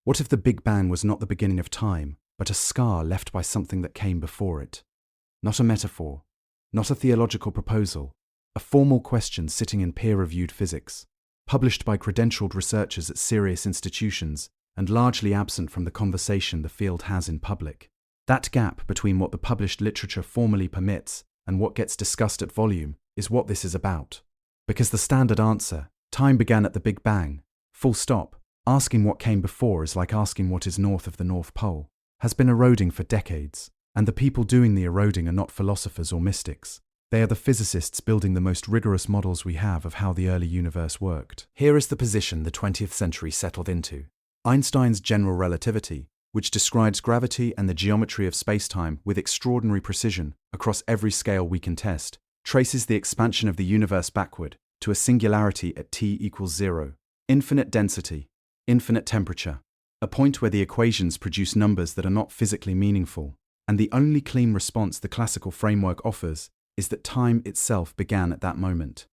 What if the Big Bang was not the beginning of time, but a scar left by something that came before it? Not a metaphor, not a theological proposal, a formal question sitting in peer-reviewed physics, published by credentialed researchers at serious institutions and largely absent from the conversation the field has in public. That gap between what the published literature formally permits and what gets discussed at volume is what this is about. Because the standard answer, time began at the Big Bang, full stop, asking what came before is like asking what is north of the North Pole, has been eroding for decades, and the people doing the eroding are not philosophers or mystics. They are the physicists building the most rigorous models we have of how the early universe worked. Here is the position the 20th century settled into. Einstein's general relativity, which describes gravity and the geometry of spacetime with extraordinary precision across every scale we can test, traces the expansion of the universe backward to a singularity at t=0, infinite density, infinite temperature, a point where the equations produce numbers that are not physically meaningful, and the only clean response the classical framework offers is that time itself began at that moment.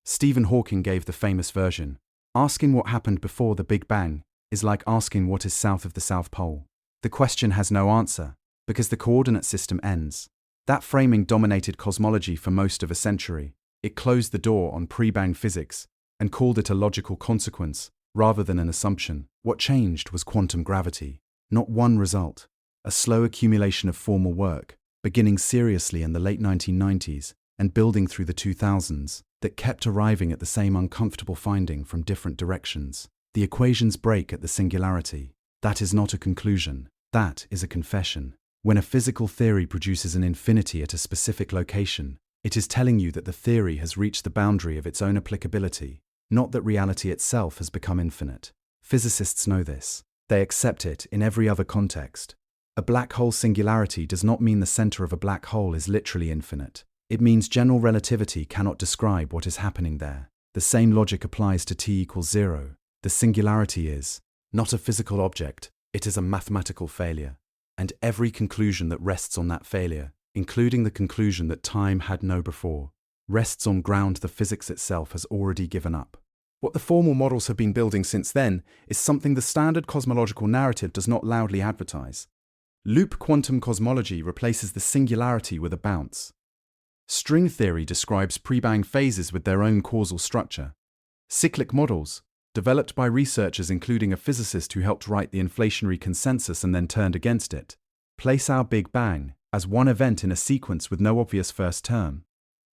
Stephen Hawking gave the famous version. Asking what happened before the Big Bang is like asking what is south of the South Pole. The question has no answer, because the coordinate system ends. That framing dominated cosmology for most of a century. It closed the door on pre-bang physics and called it a logical consequence rather than an assumption. What changed was quantum gravity, not one result, a slow accumulation of formal work, beginning seriously in the late 1990s and building through the 2000s, that kept arriving at the same uncomfortable finding from different directions. The equations break at the singularity. That is not a conclusion. That is a confession. When a physical theory produces an infinity at a specific location, it is telling you that the theory has reached the boundary of its own applicability, not that reality itself has become infinite. Physicists know this. They accept it in every other context. A black hole singularity does not mean the center of a black hole is literally infinite. It means general relativity cannot describe what is happening there. The same logic applies to t=0. The singularity is not a physical object, it is a mathematical failure. And every conclusion that rests on that failure, including the conclusion that time had no before, rests on ground the physics itself has already given up. What the formal models have been building since then is something the standard cosmological narrative does not loudly advertise. Loop Quantum Cosmology replaces the singularity with a bounce. String theory describes pre-bang phases with their own causal structure. Cyclic models, developed by researchers including a physicist who helped write the inflationary consensus and then turned against it, place our Big Bang as one event in a sequence with no obvious first term.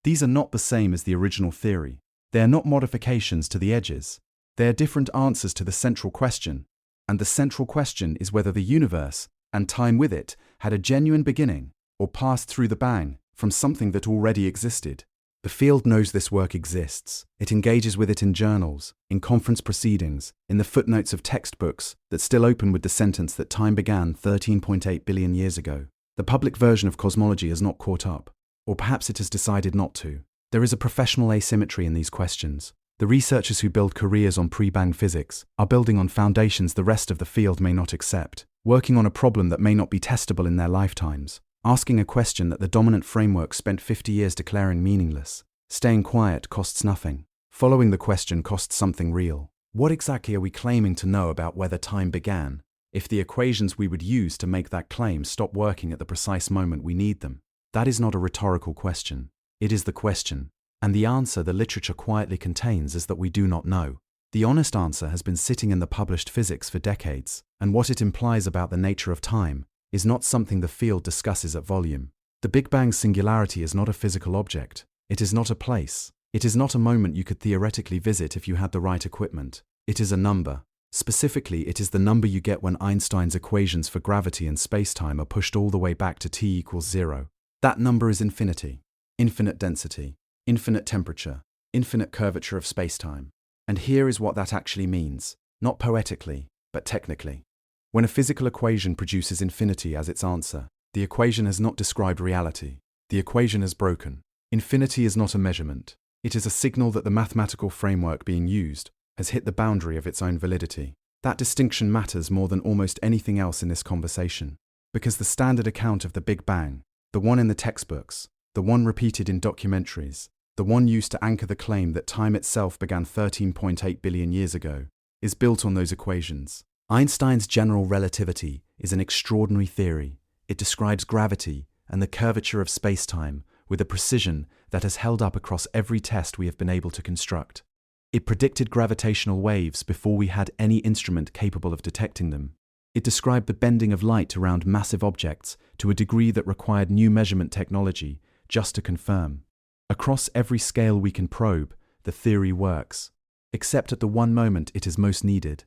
These are not the same as the original theory. They are not modifications to the edges. They are different answers to the central question, and the central question is whether the universe, and time with it, had a genuine beginning, or passed through the bang from something that already existed. The field knows this work exists. It engages with it in journals, in conference proceedings, in the footnotes of textbooks that still open with the sentence that time began 13.8 billion years ago. The public version of cosmology has not caught up, or perhaps it has decided not to. There is a professional asymmetry in these questions. The researchers who build careers on pre-bang physics are building on foundations the rest of the field may not accept, working on a problem that may not be testable in their lifetimes, asking a question that the dominant framework spent 50 years declaring meaningless. Staying quiet costs nothing. Following the question costs something real. What exactly are we claiming to know about whether time began, if the equations we would use to make that claim stop working at the precise moment we need them? That is not a rhetorical question. It is the question. And the answer the literature quietly contains is that we do not know. The honest answer has been sitting in the published physics for decades, and what it implies about the nature of time is not something the field discusses at volume. The Big Bang singularity is not a physical object. It is not a place. It is not a moment you could theoretically visit if you had the right equipment. It is a number. Specifically, it is the number you get when Einstein's equations for gravity and spacetime are pushed all the way back to t=0. That number is infinity. Infinite density. Infinite temperature, infinite curvature of spacetime. And here is what that actually means, not poetically, but technically. When a physical equation produces infinity as its answer, the equation has not described reality. The equation has broken. Infinity is not a measurement. It is a signal that the mathematical framework being used has hit the boundary of its own validity. That distinction matters more than almost anything else in this conversation, because the standard account of the Big Bang, the one in the textbooks, the one repeated in documentaries, the one used to anchor the claim that time itself began 13.8 billion years ago, is built on those equations. Einstein's general relativity is an extraordinary theory. It describes gravity and the curvature of space-time with a precision that has held up across every test we have been able to construct. It predicted gravitational waves before we had any instrument capable of detecting them. It described the bending of light around massive objects to a degree that required new measurement technology just to confirm. Across every scale we can probe, the theory works, except at the one moment it is most needed.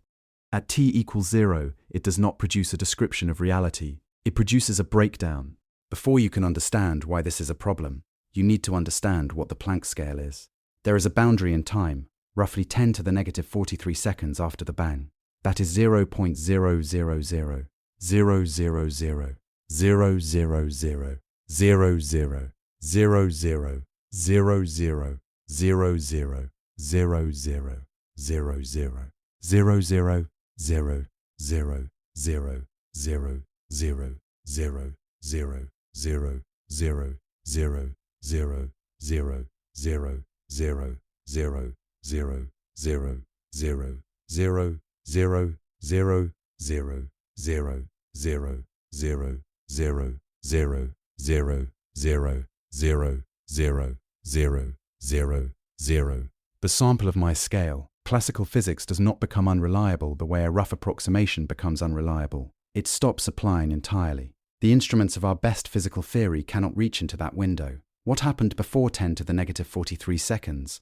At t=0, it does not produce a description of reality. It produces a breakdown. Before you can understand why this is a problem, you need to understand what the Planck scale is. There is a boundary in time, roughly 10 to the negative 43 seconds after the bang. That is 0.000 000 000 000 000 000 000 000 The sample of my scale, classical physics does not become unreliable the way a rough approximation becomes unreliable. It stops applying entirely. The instruments of our best physical theory cannot reach into that window. What happened before 10 to the negative 43 seconds?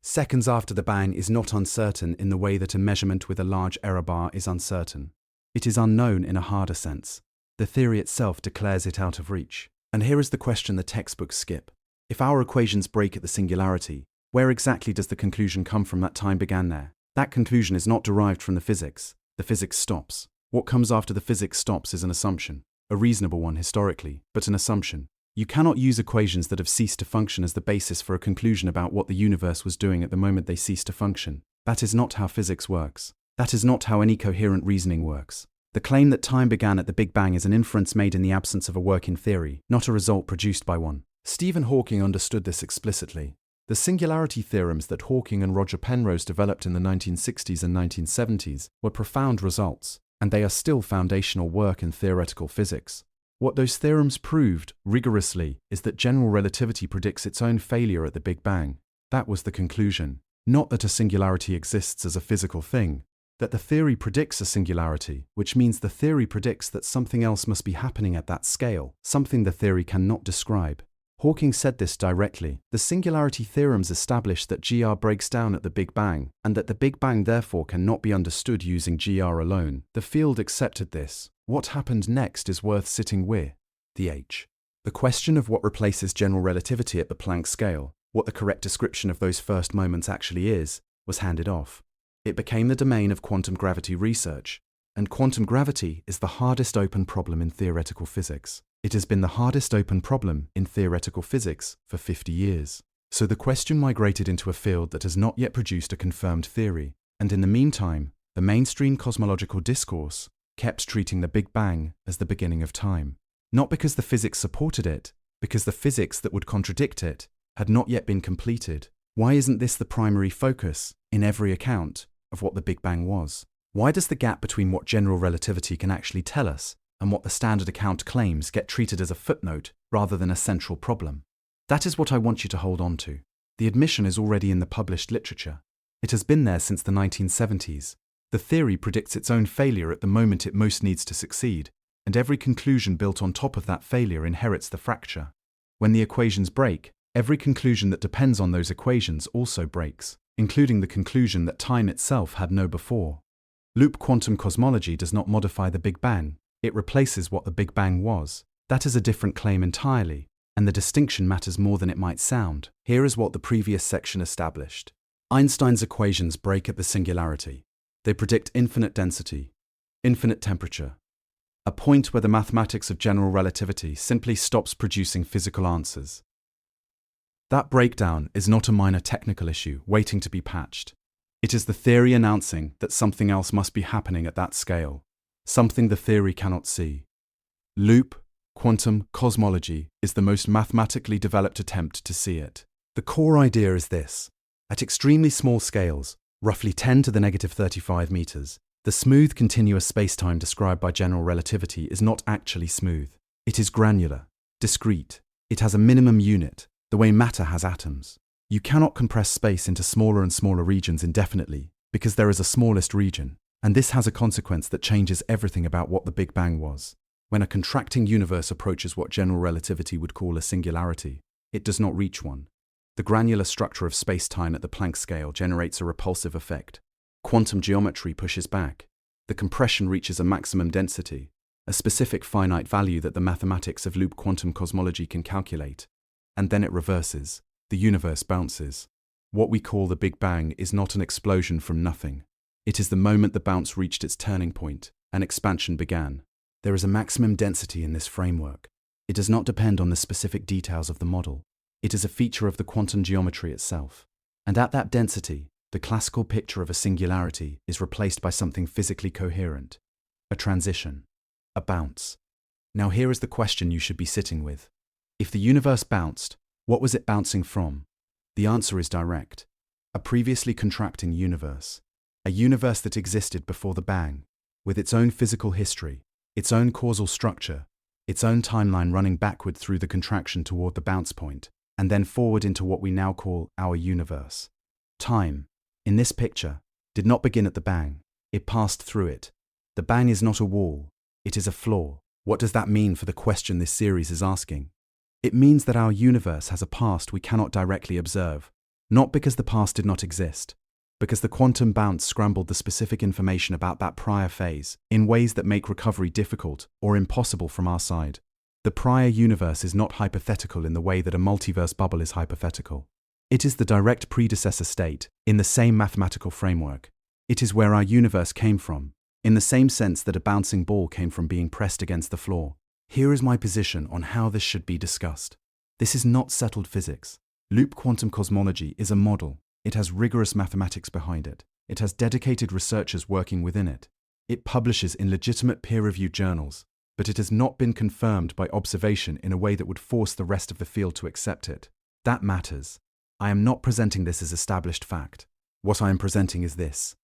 Seconds after the bang is not uncertain in the way that a measurement with a large error bar is uncertain. It is unknown in a harder sense. The theory itself declares it out of reach. And here is the question the textbooks skip. If our equations break at the singularity, where exactly does the conclusion come from that time began there? That conclusion is not derived from the physics. The physics stops. What comes after the physics stops is an assumption. A reasonable one historically, but an assumption. You cannot use equations that have ceased to function as the basis for a conclusion about what the universe was doing at the moment they ceased to function. That is not how physics works. That is not how any coherent reasoning works. The claim that time began at the Big Bang is an inference made in the absence of a working theory, not a result produced by one. Stephen Hawking understood this explicitly. The singularity theorems that Hawking and Roger Penrose developed in the 1960s and 1970s were profound results, and they are still foundational work in theoretical physics. What those theorems proved, rigorously, is that general relativity predicts its own failure at the Big Bang. That was the conclusion. Not that a singularity exists as a physical thing, that the theory predicts a singularity, which means the theory predicts that something else must be happening at that scale, something the theory cannot describe. Hawking said this directly. The singularity theorems establish that GR breaks down at the Big Bang, and that the Big Bang therefore cannot be understood using GR alone. The field accepted this. What happened next is worth sitting with. The H. The question of what replaces general relativity at the Planck scale, what the correct description of those first moments actually is, was handed off. It became the domain of quantum gravity research, and quantum gravity is the hardest open problem in theoretical physics. It has been the hardest open problem in theoretical physics for 50 years. So the question migrated into a field that has not yet produced a confirmed theory, and in the meantime, the mainstream cosmological discourse kept treating the Big Bang as the beginning of time. Not because the physics supported it, because the physics that would contradict it had not yet been completed. Why isn't this the primary focus, in every account, of what the Big Bang was? Why does the gap between what general relativity can actually tell us and what the standard account claims get treated as a footnote rather than a central problem? That is what I want you to hold on to. The admission is already in the published literature. It has been there since the 1970s. The theory predicts its own failure at the moment it most needs to succeed, and every conclusion built on top of that failure inherits the fracture. When the equations break, every conclusion that depends on those equations also breaks, including the conclusion that time itself had no before. Loop Quantum Cosmology does not modify the Big Bang, it replaces what the Big Bang was. That is a different claim entirely, and the distinction matters more than it might sound. Here is what the previous section established. Einstein's equations break at the singularity. They predict infinite density, infinite temperature, a point where the mathematics of general relativity simply stops producing physical answers. That breakdown is not a minor technical issue waiting to be patched. It is the theory announcing that something else must be happening at that scale, something the theory cannot see. Loop Quantum Cosmology is the most mathematically developed attempt to see it. The core idea is this. At extremely small scales, roughly 10 to the negative 35 meters, The smooth, continuous spacetime described by general relativity is not actually smooth. It is granular, discrete. It has a minimum unit, the way matter has atoms. You cannot compress space into smaller and smaller regions indefinitely, because there is a smallest region, and this has a consequence that changes everything about what the Big Bang was. When a contracting universe approaches what general relativity would call a singularity, it does not reach one. The granular structure of space-time at the Planck scale generates a repulsive effect. Quantum geometry pushes back. The compression reaches a maximum density, a specific finite value that the mathematics of Loop Quantum Cosmology can calculate, and then it reverses. The universe bounces. What we call the Big Bang is not an explosion from nothing. It is the moment the bounce reached its turning point, and expansion began. There is a maximum density in this framework. It does not depend on the specific details of the model. It is a feature of the quantum geometry itself. And at that density, the classical picture of a singularity is replaced by something physically coherent. A transition. A bounce. Now here is the question you should be sitting with. If the universe bounced, what was it bouncing from? The answer is direct. A previously contracting universe. A universe that existed before the bang, with its own physical history, its own causal structure, its own timeline running backward through the contraction toward the bounce point, and then forward into what we now call our universe. Time, in this picture, did not begin at the bang. It passed through it. The bang is not a wall. It is a floor. What does that mean for the question this series is asking? It means that our universe has a past we cannot directly observe, not because the past did not exist, because the quantum bounce scrambled the specific information about that prior phase in ways that make recovery difficult or impossible from our side. The prior universe is not hypothetical in the way that a multiverse bubble is hypothetical. It is the direct predecessor state in the same mathematical framework. It is where our universe came from, in the same sense that a bouncing ball came from being pressed against the floor. Here is my position on how this should be discussed. This is not settled physics. Loop Quantum Cosmology is a model. It has rigorous mathematics behind it. It has dedicated researchers working within it. It publishes in legitimate peer-reviewed journals, but it has not been confirmed by observation in a way that would force the rest of the field to accept it. That matters. I am not presenting this as established fact. What I am presenting is this.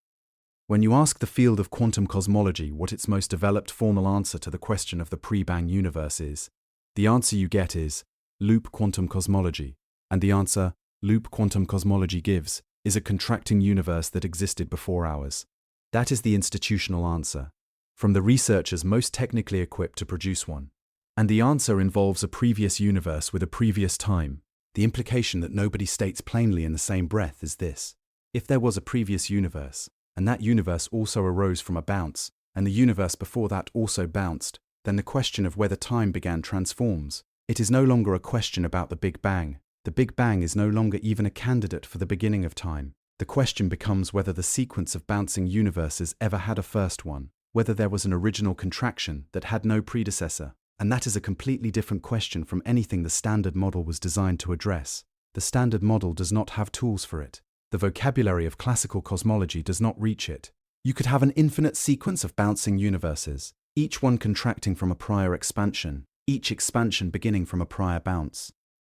When you ask the field of quantum cosmology what its most developed formal answer to the question of the pre-bang universe is, the answer you get is Loop Quantum Cosmology, and the answer Loop Quantum Cosmology gives is a contracting universe that existed before ours. That is the institutional answer, from the researchers most technically equipped to produce one. And the answer involves a previous universe with a previous time. The implication that nobody states plainly in the same breath is this. If there was a previous universe, and that universe also arose from a bounce, and the universe before that also bounced, then the question of whether time began transforms. It is no longer a question about the Big Bang. The Big Bang is no longer even a candidate for the beginning of time. The question becomes whether the sequence of bouncing universes ever had a first one, whether there was an original contraction that had no predecessor, and that is a completely different question from anything the Standard Model was designed to address. The Standard Model does not have tools for it. The vocabulary of classical cosmology does not reach it. You could have an infinite sequence of bouncing universes, each one contracting from a prior expansion, each expansion beginning from a prior bounce.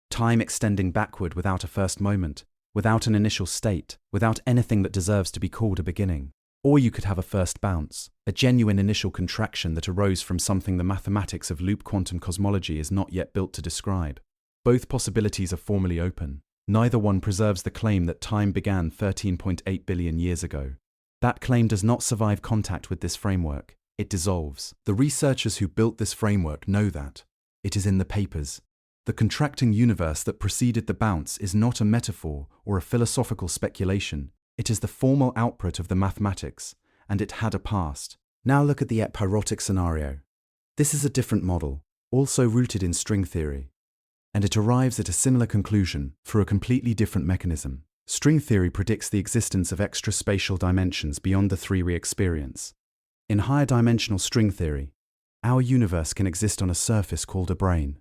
Time extending backward without a first moment, without an initial state, without anything that deserves to be called a beginning. Or you could have a first bounce, a genuine initial contraction that arose from something the mathematics of Loop Quantum Cosmology is not yet built to describe. Both possibilities are formally open. Neither one preserves the claim that time began 13.8 billion years ago. That claim does not survive contact with this framework. It dissolves. The researchers who built this framework know that. It is in the papers. The contracting universe that preceded the bounce is not a metaphor or a philosophical speculation. It is the formal output of the mathematics, and it had a past. Now look at the Ekpyrotic scenario. This is a different model, also rooted in string theory. And it arrives at a similar conclusion through a completely different mechanism. String theory predicts the existence of extra-spatial dimensions beyond the three we experience. In higher dimensional string theory, our universe can exist on a surface called a brane,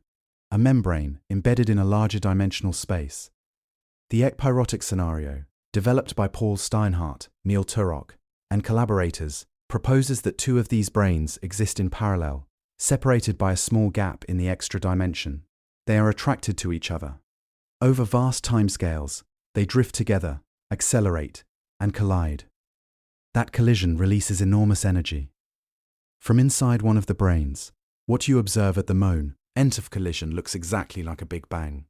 a membrane embedded in a larger dimensional space. The Ekpyrotic scenario, developed by Paul Steinhardt, Neil Turok, and collaborators, proposes that two of these branes exist in parallel, separated by a small gap in the extra dimension. They are attracted to each other. Over vast timescales, they drift together, accelerate, and collide. That collision releases enormous energy. From inside one of the brains, what you observe at the end of collision looks exactly like a Big Bang.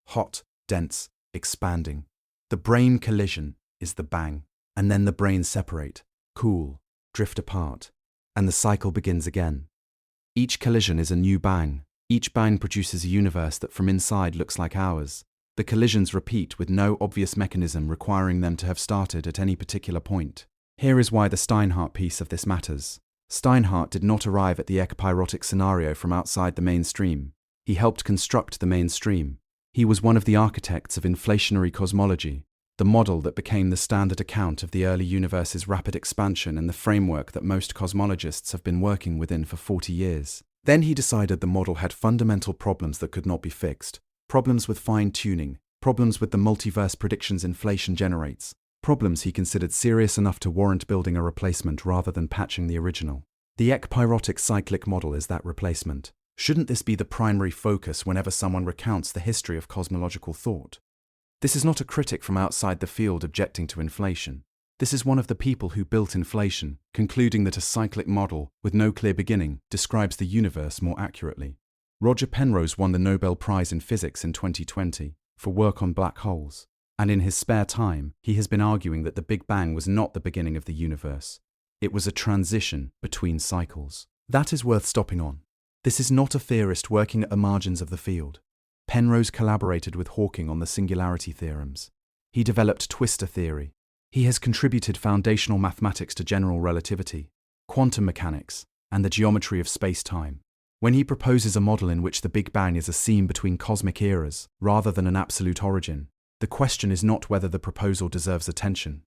Hot, dense, expanding. The brain collision is the bang, and then the brains separate, cool, drift apart, and the cycle begins again. Each collision is a new bang. Each bang produces a universe that from inside looks like ours. The collisions repeat with no obvious mechanism requiring them to have started at any particular point. Here is why the Steinhardt piece of this matters. Steinhardt did not arrive at the Ekpyrotic scenario from outside the mainstream. He helped construct the mainstream. He was one of the architects of inflationary cosmology, the model that became the standard account of the early universe's rapid expansion and the framework that most cosmologists have been working within for 40 years. Then he decided the model had fundamental problems that could not be fixed. Problems with fine-tuning, problems with the multiverse predictions inflation generates, problems he considered serious enough to warrant building a replacement rather than patching the original. The Ekpyrotic cyclic model is that replacement. Shouldn't this be the primary focus whenever someone recounts the history of cosmological thought? This is not a critic from outside the field objecting to inflation. This is one of the people who built inflation, concluding that a cyclic model, with no clear beginning, describes the universe more accurately. Roger Penrose won the Nobel Prize in Physics in 2020 for work on black holes, and in his spare time, he has been arguing that the Big Bang was not the beginning of the universe. It was a transition between cycles. That is worth stopping on. This is not a theorist working at the margins of the field. Penrose collaborated with Hawking on the singularity theorems. He developed twistor theory. He has contributed foundational mathematics to general relativity, quantum mechanics, and the geometry of space-time. When he proposes a model in which the Big Bang is a seam between cosmic eras, rather than an absolute origin, the question is not whether the proposal deserves attention.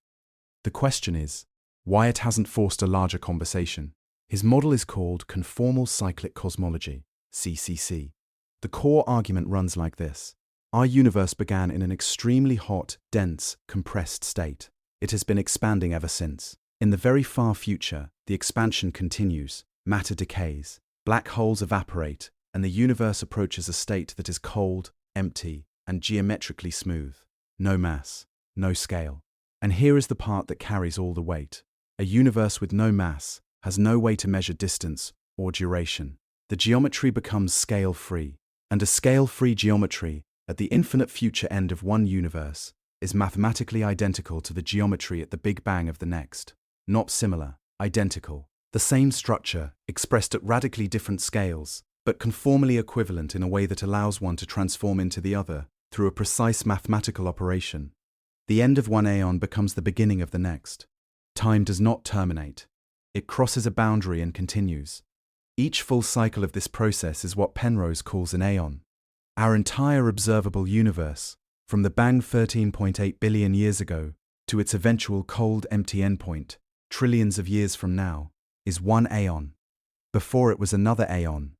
The question is why it hasn't forced a larger conversation. His model is called Conformal Cyclic Cosmology, CCC. The core argument runs like this. Our universe began in an extremely hot, dense, compressed state. It has been expanding ever since. In the very far future, the expansion continues, matter decays, black holes evaporate, and the universe approaches a state that is cold, empty, and geometrically smooth. No mass, no scale. And here is the part that carries all the weight. A universe with no mass has no way to measure distance or duration. The geometry becomes scale-free, and a scale-free geometry at the infinite future end of one universe is mathematically identical to the geometry at the Big Bang of the next. Not similar, identical. The same structure, expressed at radically different scales, but conformally equivalent in a way that allows one to transform into the other through a precise mathematical operation. The end of one aeon becomes the beginning of the next. Time does not terminate. It crosses a boundary and continues. Each full cycle of this process is what Penrose calls an aeon. Our entire observable universe, from the Bang 13.8 billion years ago to its eventual cold, empty endpoint, trillions of years from now, is one aeon. Before it was another aeon.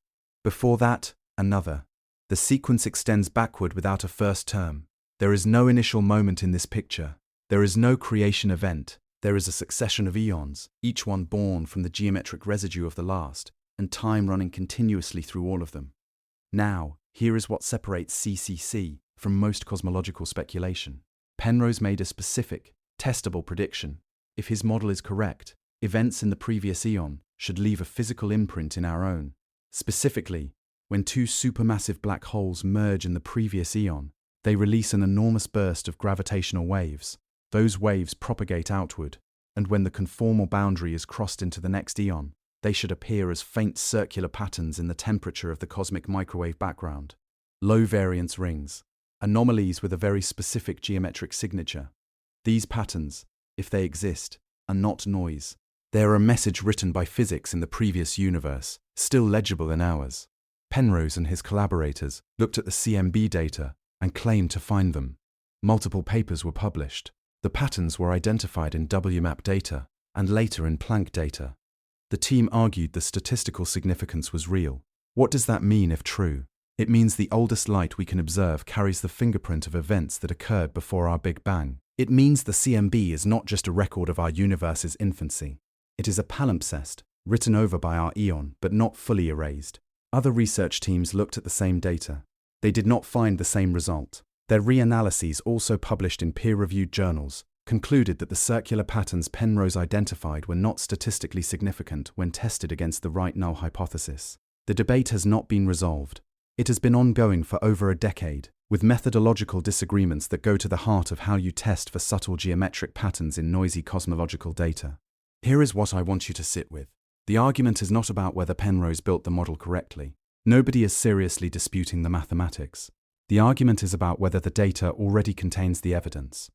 Before that, another. The sequence extends backward without a first term. There is no initial moment in this picture. There is no creation event. There is a succession of eons, each one born from the geometric residue of the last, and time running continuously through all of them. Now, here is what separates CCC from most cosmological speculation. Penrose made a specific, testable prediction. If his model is correct, events in the previous eon should leave a physical imprint in our own. Specifically, when two supermassive black holes merge in the previous eon, they release an enormous burst of gravitational waves. Those waves propagate outward, and when the conformal boundary is crossed into the next eon, they should appear as faint circular patterns in the temperature of the cosmic microwave background. Low variance rings, anomalies with a very specific geometric signature. These patterns, if they exist, are not noise. They are a message written by physics in the previous universe, still legible in ours. Penrose and his collaborators looked at the CMB data and claimed to find them. Multiple papers were published. The patterns were identified in WMAP data and later in Planck data. The team argued the statistical significance was real. What does that mean if true? It means the oldest light we can observe carries the fingerprint of events that occurred before our Big Bang. It means the CMB is not just a record of our universe's infancy. It is a palimpsest, written over by our eon, but not fully erased. Other research teams looked at the same data. They did not find the same result. Their reanalyses, also published in peer-reviewed journals, concluded that the circular patterns Penrose identified were not statistically significant when tested against the right null hypothesis. The debate has not been resolved. It has been ongoing for over a decade, with methodological disagreements that go to the heart of how you test for subtle geometric patterns in noisy cosmological data. Here is what I want you to sit with. The argument is not about whether Penrose built the model correctly. Nobody is seriously disputing the mathematics. The argument is about whether the data already contains the evidence.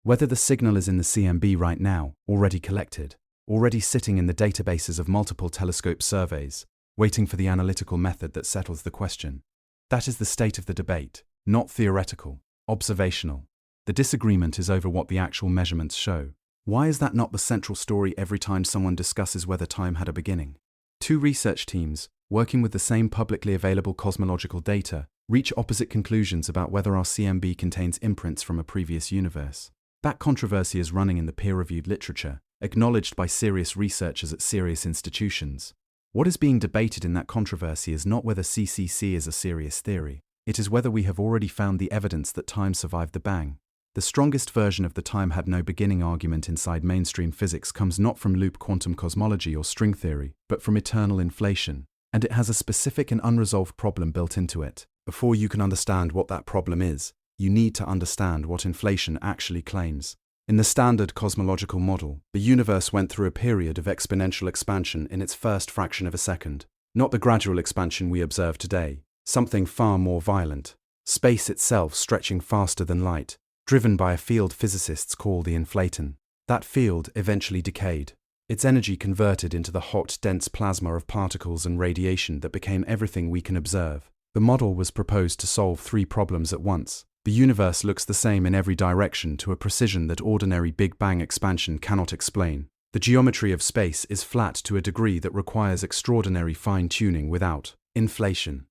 Whether the signal is in the CMB right now, already collected, already sitting in the databases of multiple telescope surveys, waiting for the analytical method that settles the question. That is the state of the debate, not theoretical, observational. The disagreement is over what the actual measurements show. Why is that not the central story every time someone discusses whether time had a beginning? Two research teams, working with the same publicly available cosmological data, reach opposite conclusions about whether our CMB contains imprints from a previous universe. That controversy is running in the peer-reviewed literature, acknowledged by serious researchers at serious institutions. What is being debated in that controversy is not whether CCC is a serious theory. It is whether we have already found the evidence that time survived the bang. The strongest version of the time had no beginning argument inside mainstream physics comes not from loop quantum cosmology or string theory, but from eternal inflation, and it has a specific and unresolved problem built into it. Before you can understand what that problem is, you need to understand what inflation actually claims. In the standard cosmological model, the universe went through a period of exponential expansion in its first fraction of a second, not the gradual expansion we observe today, something far more violent. Space itself stretching faster than light, driven by a field physicists call the inflaton. That field eventually decayed. Its energy converted into the hot, dense plasma of particles and radiation that became everything we can observe. The model was proposed to solve three problems at once. The universe looks the same in every direction to a precision that ordinary Big Bang expansion cannot explain. The geometry of space is flat to a degree that requires extraordinary fine-tuning without inflation.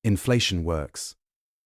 Inflation works.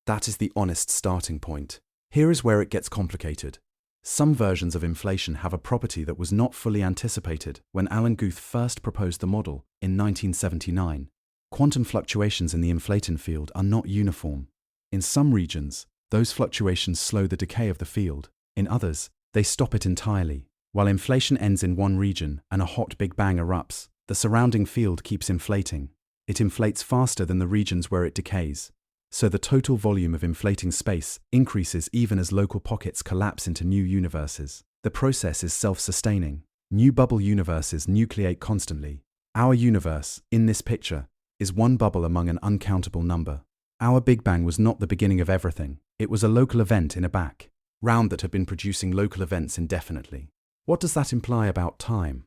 That is the honest starting point. Here is where it gets complicated. Some versions of inflation have a property that was not fully anticipated when Alan Guth first proposed the model in 1979. Quantum fluctuations in the inflaton field are not uniform. In some regions, those fluctuations slow the decay of the field. In others, they stop it entirely. While inflation ends in one region and a hot Big Bang erupts, the surrounding field keeps inflating. It inflates faster than the regions where it decays. So the total volume of inflating space increases even as local pockets collapse into new universes. The process is self-sustaining. New bubble universes nucleate constantly. Our universe, in this picture, is one bubble among an uncountable number. Our Big Bang was not the beginning of everything. It was a local event in a background that had been producing local events indefinitely. What does that imply about time?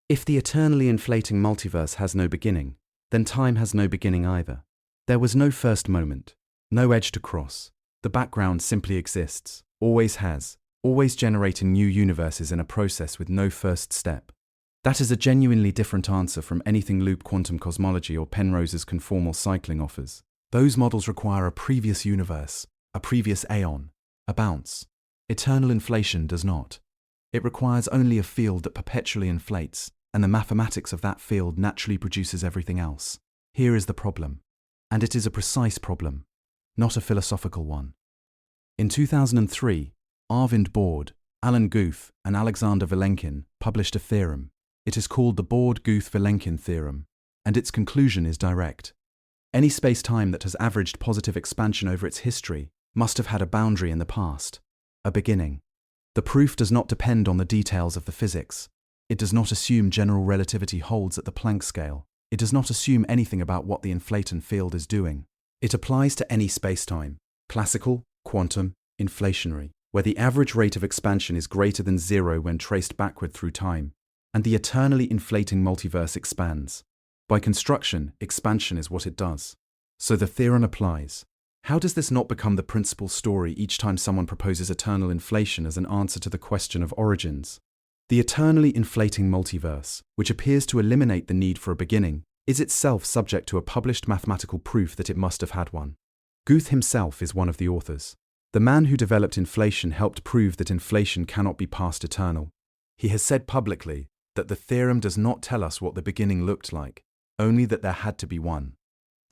If the eternally inflating multiverse has no beginning, then time has no beginning either. There was no first moment, no edge to cross. The background simply exists, always has, always generating new universes in a process with no first step. That is a genuinely different answer from anything Loop Quantum Cosmology or Penrose's conformal cycling offers. Those models require a previous universe, a previous aeon, a bounce. Eternal inflation does not. It requires only a field that perpetually inflates, and the mathematics of that field naturally produces everything else. Here is the problem. And it is a precise problem, not a philosophical one. In 2003, Arvind Borde, Alan Guth, and Alexander Vilenkin published a theorem. It is called the Borde-Guth-Vilenkin theorem, and its conclusion is direct. Any space-time that has averaged positive expansion over its history must have had a boundary in the past, a beginning. The proof does not depend on the details of the physics. It does not assume general relativity holds at the Planck scale. It does not assume anything about what the inflaton field is doing. It applies to any spacetime, classical, quantum, inflationary, where the average rate of expansion is greater than zero when traced backward through time, and the eternally inflating multiverse expands. By construction, expansion is what it does. So the theorem applies. How does this not become the principal story each time someone proposes eternal inflation as an answer to the question of origins? The eternally inflating multiverse, which appears to eliminate the need for a beginning, is itself subject to a published mathematical proof that it must have had one. Guth himself is one of the authors. The man who developed inflation helped prove that inflation cannot be past eternal. He has said publicly that the theorem does not tell us what the beginning looked like, only that there had to be one.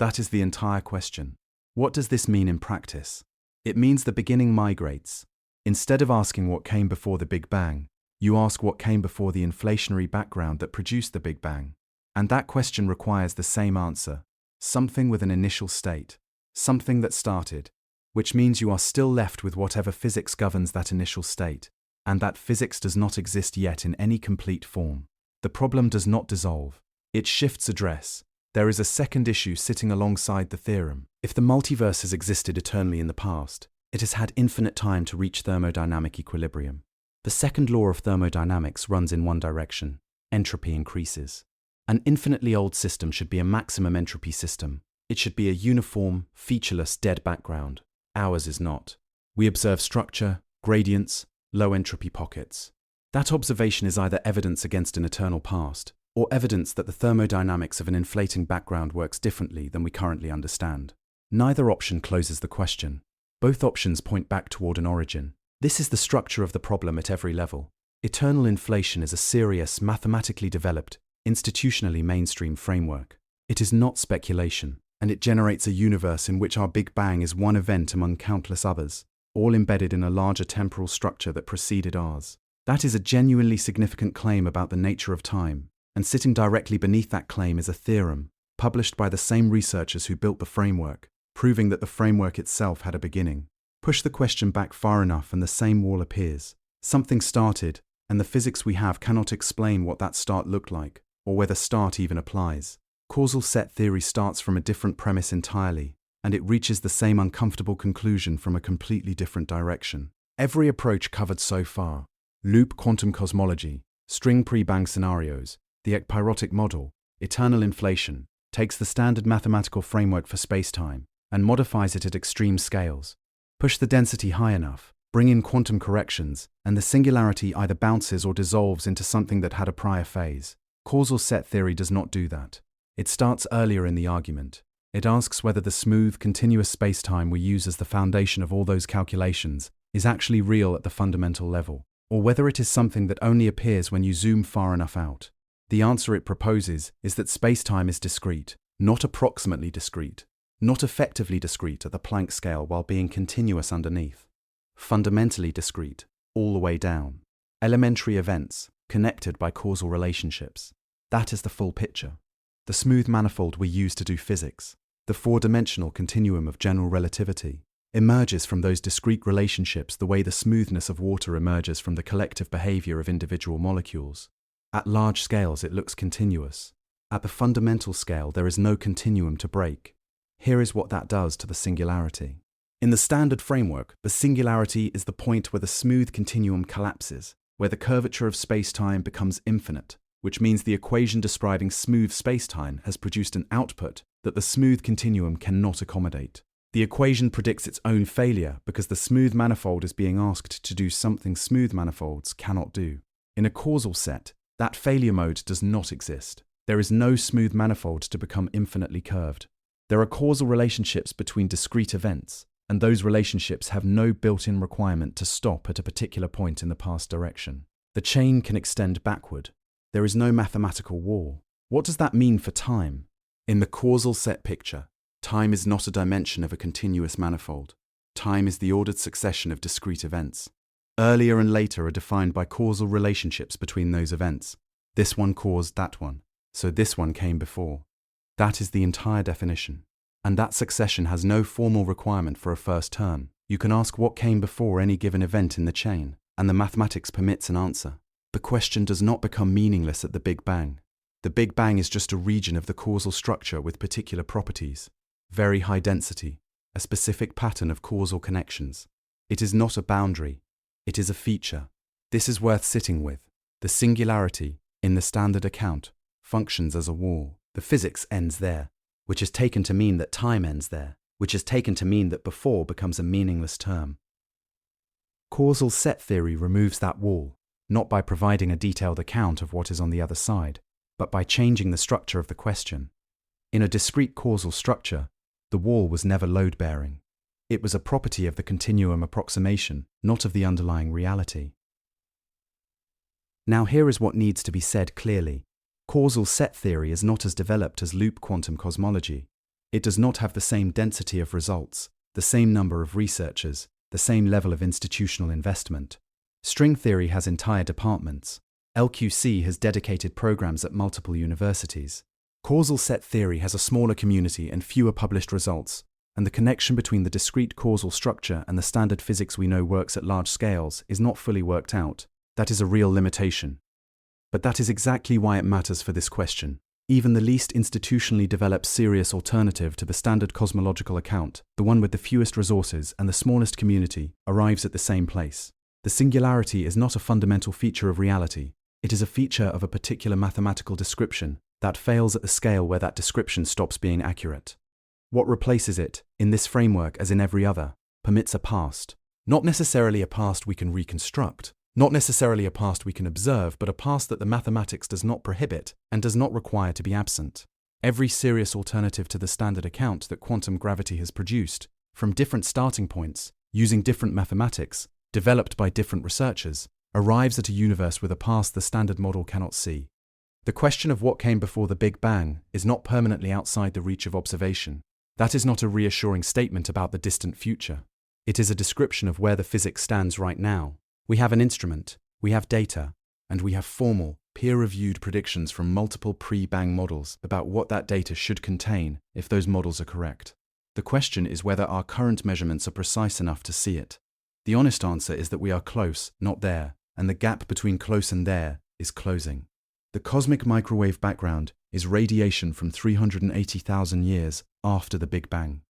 That is the entire question. What does this mean in practice? It means the beginning migrates. Instead of asking what came before the Big Bang, you ask what came before the inflationary background that produced the Big Bang. And that question requires the same answer: something with an initial state, something that started, which means you are still left with whatever physics governs that initial state, and that physics does not exist yet in any complete form. The problem does not dissolve. It shifts address. There is a second issue sitting alongside the theorem. If the multiverse has existed eternally in the past, it has had infinite time to reach thermodynamic equilibrium. The second law of thermodynamics runs in one direction: entropy increases. An infinitely old system should be a maximum entropy system. It should be a uniform, featureless, dead background. Ours is not. We observe structure, gradients, low entropy pockets. That observation is either evidence against an eternal past, or evidence that the thermodynamics of an inflating background works differently than we currently understand. Neither option closes the question. Both options point back toward an origin. This is the structure of the problem at every level. Eternal inflation is a serious, mathematically developed, institutionally mainstream framework. It is not speculation, and it generates a universe in which our Big Bang is one event among countless others, all embedded in a larger temporal structure that preceded ours. That is a genuinely significant claim about the nature of time, and sitting directly beneath that claim is a theorem, published by the same researchers who built the framework, proving that the framework itself had a beginning. Push the question back far enough and the same wall appears. Something started, and the physics we have cannot explain what that start looked like, or whether start even applies. Causal set theory starts from a different premise entirely, and it reaches the same uncomfortable conclusion from a completely different direction. Every approach covered so far, Loop Quantum Cosmology, string pre-bang scenarios, the Ekpyrotic model, eternal inflation, takes the standard mathematical framework for spacetime and modifies it at extreme scales. Push the density high enough, bring in quantum corrections, and the singularity either bounces or dissolves into something that had a prior phase. Causal set theory does not do that. It starts earlier in the argument. It asks whether the smooth, continuous spacetime we use as the foundation of all those calculations is actually real at the fundamental level, or whether it is something that only appears when you zoom far enough out. The answer it proposes is that spacetime is discrete, not approximately discrete, not effectively discrete at the Planck scale while being continuous underneath. Fundamentally discrete, all the way down. Elementary events, connected by causal relationships. That is the full picture. The smooth manifold we use to do physics, the four-dimensional continuum of general relativity, emerges from those discrete relationships the way the smoothness of water emerges from the collective behavior of individual molecules. At large scales it looks continuous. At the fundamental scale there is no continuum to break. Here is what that does to the singularity. In the standard framework, the singularity is the point where the smooth continuum collapses, where the curvature of spacetime becomes infinite, which means the equation describing smooth spacetime has produced an output that the smooth continuum cannot accommodate. The equation predicts its own failure because the smooth manifold is being asked to do something smooth manifolds cannot do. In a causal set, that failure mode does not exist. There is no smooth manifold to become infinitely curved. There are causal relationships between discrete events, and those relationships have no built-in requirement to stop at a particular point in the past direction. The chain can extend backward. There is no mathematical wall. What does that mean for time? In the causal set picture, time is not a dimension of a continuous manifold. Time is the ordered succession of discrete events. Earlier and later are defined by causal relationships between those events. This one caused that one, so this one came before. That is the entire definition. And that succession has no formal requirement for a first term. You can ask what came before any given event in the chain, and the mathematics permits an answer. The question does not become meaningless at the Big Bang. The Big Bang is just a region of the causal structure with particular properties. Very high density, a specific pattern of causal connections. It is not a boundary. It is a feature. This is worth sitting with. The singularity, in the standard account, functions as a wall. The physics ends there, which is taken to mean that time ends there, which is taken to mean that before becomes a meaningless term. Causal set theory removes that wall, not by providing a detailed account of what is on the other side, but by changing the structure of the question. In a discrete causal structure, the wall was never load-bearing. It was a property of the continuum approximation, not of the underlying reality. Now here is what needs to be said clearly. Causal set theory is not as developed as Loop Quantum Cosmology. It does not have the same density of results, the same number of researchers, the same level of institutional investment. String theory has entire departments. LQC has dedicated programs at multiple universities. Causal set theory has a smaller community and fewer published results, and the connection between the discrete causal structure and the standard physics we know works at large scales is not fully worked out. That is a real limitation. But that is exactly why it matters for this question. Even the least institutionally developed serious alternative to the standard cosmological account, the one with the fewest resources and the smallest community, arrives at the same place. The singularity is not a fundamental feature of reality. It is a feature of a particular mathematical description that fails at the scale where that description stops being accurate. What replaces it, in this framework as in every other, permits a past. Not necessarily a past we can reconstruct, not necessarily a past we can observe, but a past that the mathematics does not prohibit and does not require to be absent. Every serious alternative to the standard account that quantum gravity has produced, from different starting points, using different mathematics, developed by different researchers, arrives at a universe with a past the standard model cannot see. The question of what came before the Big Bang is not permanently outside the reach of observation. That is not a reassuring statement about the distant future. It is a description of where the physics stands right now. We have an instrument, we have data, and we have formal, peer-reviewed predictions from multiple pre-Bang models about what that data should contain if those models are correct. The question is whether our current measurements are precise enough to see it. The honest answer is that we are close, not there, and the gap between close and there is closing. The cosmic microwave background is radiation from 380,000 years after the Big Bang.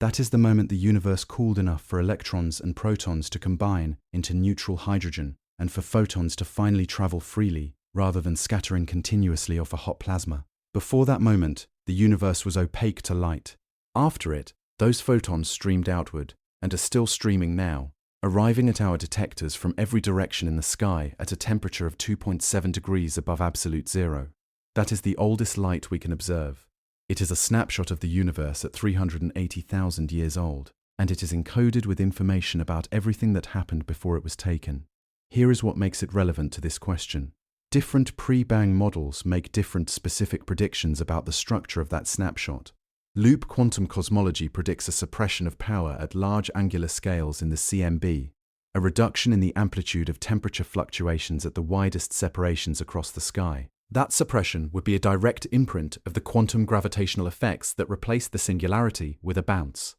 That is the moment the universe cooled enough for electrons and protons to combine into neutral hydrogen and for photons to finally travel freely rather than scattering continuously off a hot plasma. Before that moment, the universe was opaque to light. After it, those photons streamed outward and are still streaming now, arriving at our detectors from every direction in the sky at a temperature of 2.7 degrees above absolute zero. That is the oldest light we can observe. It is a snapshot of the universe at 380,000 years old, and it is encoded with information about everything that happened before it was taken. Here is what makes it relevant to this question. Different pre-Bang models make different specific predictions about the structure of that snapshot. Loop Quantum Cosmology predicts a suppression of power at large angular scales in the CMB, a reduction in the amplitude of temperature fluctuations at the widest separations across the sky. That suppression would be a direct imprint of the quantum gravitational effects that replace the singularity with a bounce.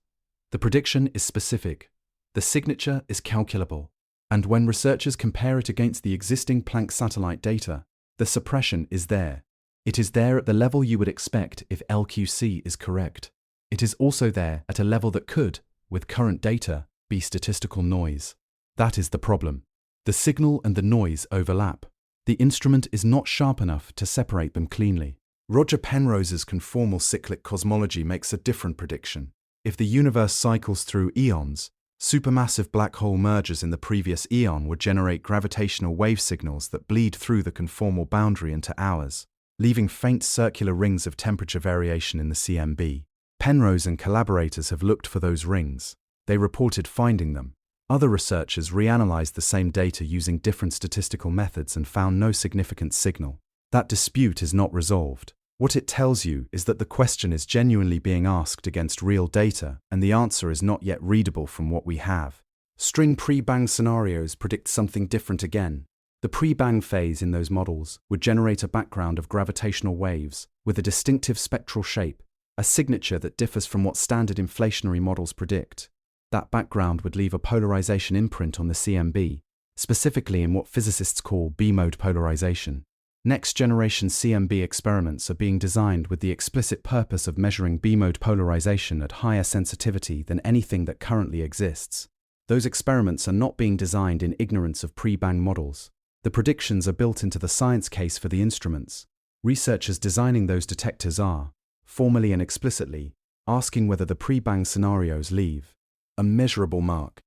The prediction is specific. The signature is calculable. And when researchers compare it against the existing Planck satellite data, the suppression is there. It is there at the level you would expect if LQC is correct. It is also there at a level that could, with current data, be statistical noise. That is the problem. The signal and the noise overlap. The instrument is not sharp enough to separate them cleanly. Roger Penrose's Conformal Cyclic Cosmology makes a different prediction. If the universe cycles through eons, supermassive black hole mergers in the previous eon would generate gravitational wave signals that bleed through the conformal boundary into ours, leaving faint circular rings of temperature variation in the CMB. Penrose and collaborators have looked for those rings. They reported finding them. Other researchers reanalyzed the same data using different statistical methods and found no significant signal. That dispute is not resolved. What it tells you is that the question is genuinely being asked against real data, and the answer is not yet readable from what we have. String pre-Bang scenarios predict something different again. The pre-Bang phase in those models would generate a background of gravitational waves with a distinctive spectral shape, a signature that differs from what standard inflationary models predict. That background would leave a polarization imprint on the CMB, specifically in what physicists call B-mode polarization. Next-generation CMB experiments are being designed with the explicit purpose of measuring B-mode polarization at higher sensitivity than anything that currently exists. Those experiments are not being designed in ignorance of pre-Bang models. The predictions are built into the science case for the instruments. Researchers designing those detectors are, formally and explicitly, asking whether the pre-Bang scenarios leave a measurable mark.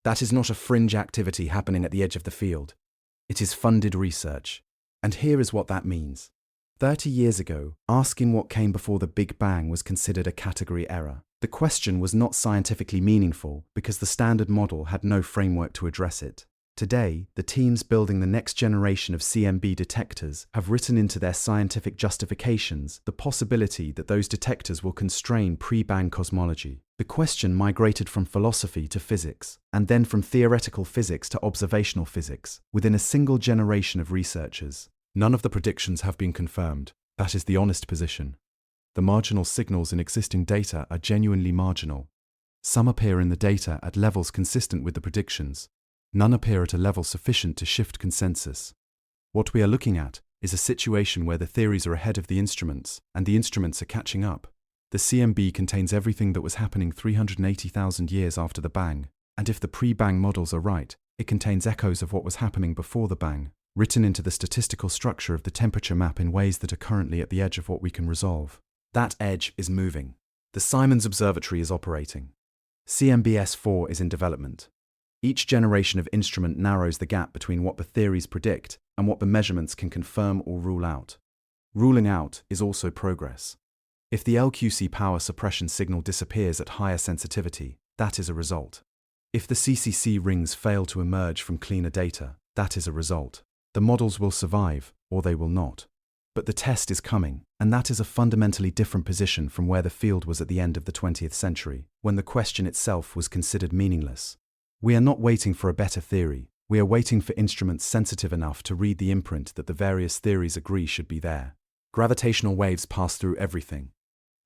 That is not a fringe activity happening at the edge of the field. It is funded research. And here is what that means. 30 years ago, asking what came before the Big Bang was considered a category error. The question was not scientifically meaningful because the standard model had no framework to address it. Today, the teams building the next generation of CMB detectors have written into their scientific justifications the possibility that those detectors will constrain pre-bang cosmology. The question migrated from philosophy to physics, and then from theoretical physics to observational physics, within a single generation of researchers. None of the predictions have been confirmed. That is the honest position. The marginal signals in existing data are genuinely marginal. Some appear in the data at levels consistent with the predictions. None appear at a level sufficient to shift consensus. What we are looking at is a situation where the theories are ahead of the instruments, and the instruments are catching up. The CMB contains everything that was happening 380,000 years after the bang, and if the pre-bang models are right, it contains echoes of what was happening before the bang, written into the statistical structure of the temperature map in ways that are currently at the edge of what we can resolve. That edge is moving. The Simons Observatory is operating. CMBS-4 is in development. Each generation of instrument narrows the gap between what the theories predict and what the measurements can confirm or rule out. Ruling out is also progress. If the LQC power suppression signal disappears at higher sensitivity, that is a result. If the CCC rings fail to emerge from cleaner data, that is a result. The models will survive, or they will not. But the test is coming, and that is a fundamentally different position from where the field was at the end of the 20th century, when the question itself was considered meaningless. We are not waiting for a better theory, we are waiting for instruments sensitive enough to read the imprint that the various theories agree should be there. Gravitational waves pass through everything.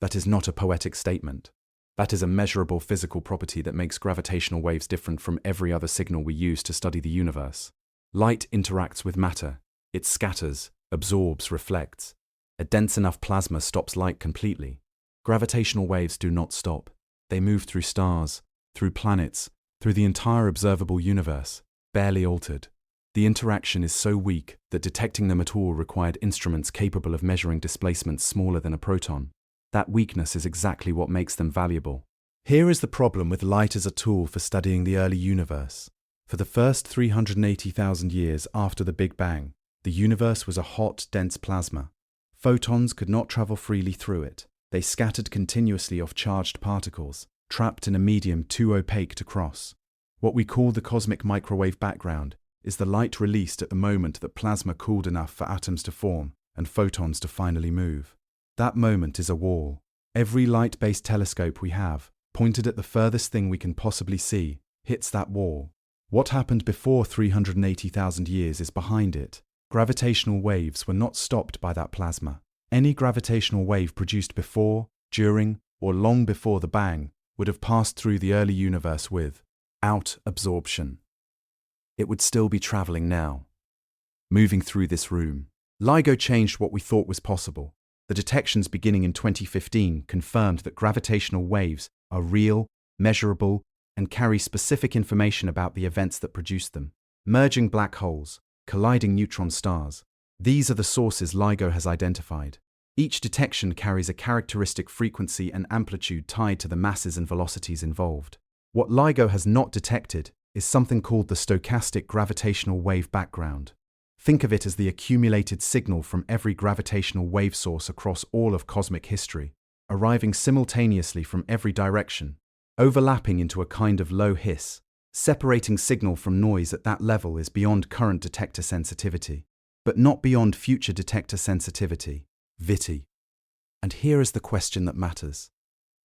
That is not a poetic statement. That is a measurable physical property that makes gravitational waves different from every other signal we use to study the universe. Light interacts with matter. It scatters, absorbs, reflects. A dense enough plasma stops light completely. Gravitational waves do not stop. They move through stars, through planets, through the entire observable universe, barely altered. The interaction is so weak that detecting them at all required instruments capable of measuring displacements smaller than a proton. That weakness is exactly what makes them valuable. Here is the problem with light as a tool for studying the early universe. For the first 380,000 years after the Big Bang, the universe was a hot, dense plasma. Photons could not travel freely through it. They scattered continuously off charged particles, trapped in a medium too opaque to cross. What we call the cosmic microwave background is the light released at the moment that plasma cooled enough for atoms to form and photons to finally move. That moment is a wall. Every light-based telescope we have, pointed at the furthest thing we can possibly see, hits that wall. What happened before 380,000 years is behind it. Gravitational waves were not stopped by that plasma. Any gravitational wave produced before, during, or long before the bang would have passed through the early universe without absorption. It would still be traveling now, moving through this room. LIGO changed what we thought was possible. The detections beginning in 2015 confirmed that gravitational waves are real, measurable, and carry specific information about the events that produce them. Merging black holes, colliding neutron stars. These are the sources LIGO has identified. Each detection carries a characteristic frequency and amplitude tied to the masses and velocities involved. What LIGO has not detected is something called the stochastic gravitational wave background. Think of it as the accumulated signal from every gravitational wave source across all of cosmic history, arriving simultaneously from every direction, overlapping into a kind of low hiss. Separating signal from noise at that level is beyond current detector sensitivity, but not beyond future detector sensitivity. VITI. And here is the question that matters.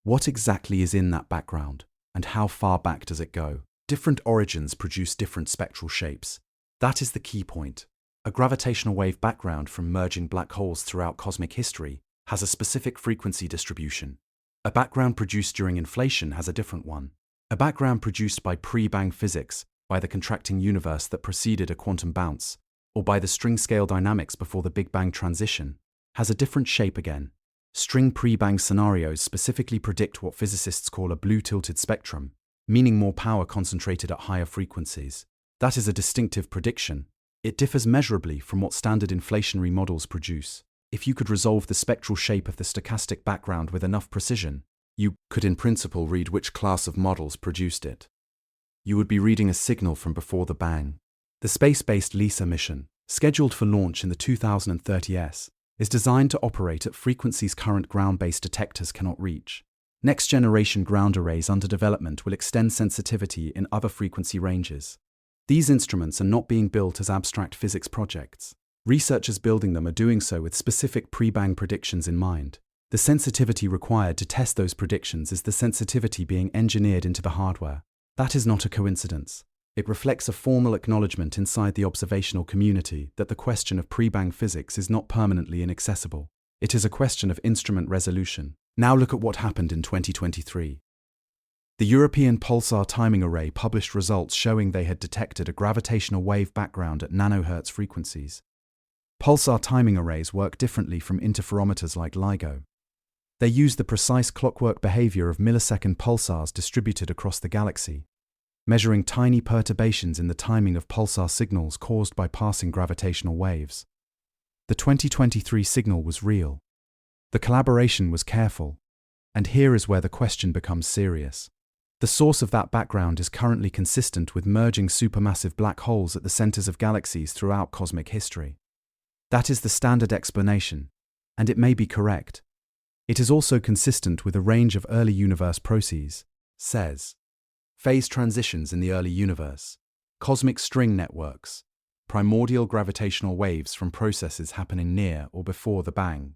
What exactly is in that background, and how far back does it go? Different origins produce different spectral shapes. That is the key point. A gravitational wave background from merging black holes throughout cosmic history has a specific frequency distribution. A background produced during inflation has a different one. A background produced by pre-bang physics, by the contracting universe that preceded a quantum bounce, or by the string-scale dynamics before the Big Bang transition, has a different shape again. String pre-bang scenarios specifically predict what physicists call a blue-tilted spectrum, meaning more power concentrated at higher frequencies. That is a distinctive prediction. It differs measurably from what standard inflationary models produce. If you could resolve the spectral shape of the stochastic background with enough precision, you could in principle read which class of models produced it. You would be reading a signal from before the bang. The space-based LISA mission, scheduled for launch in the 2030s, is designed to operate at frequencies current ground-based detectors cannot reach. Next-generation ground arrays under development will extend sensitivity in other frequency ranges. These instruments are not being built as abstract physics projects. Researchers building them are doing so with specific pre-bang predictions in mind. The sensitivity required to test those predictions is the sensitivity being engineered into the hardware. That is not a coincidence. It reflects a formal acknowledgement inside the observational community that the question of pre-bang physics is not permanently inaccessible. It is a question of instrument resolution. Now look at what happened in 2023. The European Pulsar Timing Array published results showing they had detected a gravitational wave background at nanohertz frequencies. Pulsar timing arrays work differently from interferometers like LIGO. They use the precise clockwork behavior of millisecond pulsars distributed across the galaxy, measuring tiny perturbations in the timing of pulsar signals caused by passing gravitational waves. The 2023 signal was real. The collaboration was careful. And here is where the question becomes serious. The source of that background is currently consistent with merging supermassive black holes at the centers of galaxies throughout cosmic history. That is the standard explanation, and it may be correct. It is also consistent with a range of early universe processes, says. Phase transitions in the early universe, cosmic string networks, primordial gravitational waves from processes happening near or before the bang.